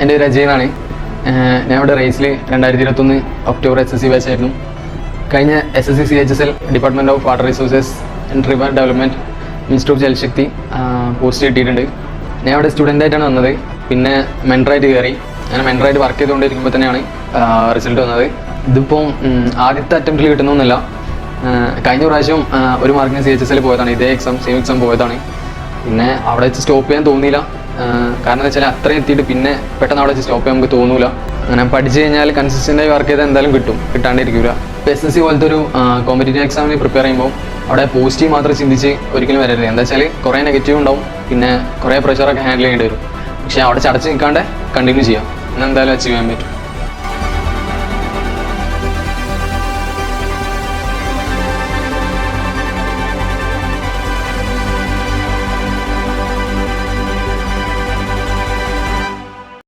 എൻ്റെ പേര് അജയ് എന്നാണ്. ഞാൻ ഇവിടെ റേസിൽ 2021 ഒക്ടോബർ SSC ബാച്ച് ആയിരുന്നു. കഴിഞ്ഞ SSC CHSL department of water resources and river development minister of Jal Shakti post കിട്ടിയിട്ടുണ്ട്. ഞാൻ ഇവിടെ സ്റ്റുഡൻ്റായിട്ടാണ് വന്നത്. പിന്നെ മെൻറ്ററായിട്ട് കയറി. ഞാൻ മെൻറ്ററായിട്ട് വർക്ക് ചെയ്തുകൊണ്ടിരിക്കുമ്പോൾ തന്നെയാണ് റിസൾട്ട് വന്നത്. ഇതിപ്പോൾ ആദ്യത്തെ അറ്റംപ്റ്റിൽ കിട്ടുന്നൊന്നുമില്ല. കഴിഞ്ഞ പ്രാവശ്യം ഒരു മാർക്കിന് CHSL പോയതാണ്. ഇതേ സെയിം എക്സാം പോയതാണ്. പിന്നെ അവിടെ വെച്ച് സ്റ്റോപ്പ് ചെയ്യാൻ തോന്നിയില്ല. കാരണം എന്താ വെച്ചാൽ അത്രയും എത്തിയിട്ട് പിന്നെ പെട്ടെന്ന് അവിടെ വെച്ച് സ്റ്റോപ്പ് ചെയ്യാൻ നമുക്ക് തോന്നൂല. അങ്ങനെ പഠിച്ചു കഴിഞ്ഞാൽ കൺസിസ്റ്റൻ്റായി വർക്ക് ചെയ്താൽ എന്തായാലും കിട്ടും, കിട്ടാണ്ടിരിക്കില്ല. ഇപ്പോൾ SSC പോലത്തെ ഒരു കോമ്പറ്റേറ്റീവ് എക്സാമിന് പ്രിപ്പയർ ചെയ്യുമ്പോൾ അവിടെ പോസിറ്റീവ് മാത്രം ചിന്തിച്ച് ഒരിക്കലും വരരുത്. എന്താ വെച്ചാൽ കുറേ നെഗറ്റീവ് ഉണ്ടാവും, പിന്നെ കുറേ പ്രഷറൊക്കെ ഹാൻഡിൽ ചെയ്യേണ്ടി വരും. പക്ഷേ അവിടെ ചടച്ച് നിൽക്കാണ്ട് കണ്ടിന്യൂ ചെയ്യാം, എന്നാൽ എന്തായാലും അച്ചീവ് ചെയ്യാൻ പറ്റും.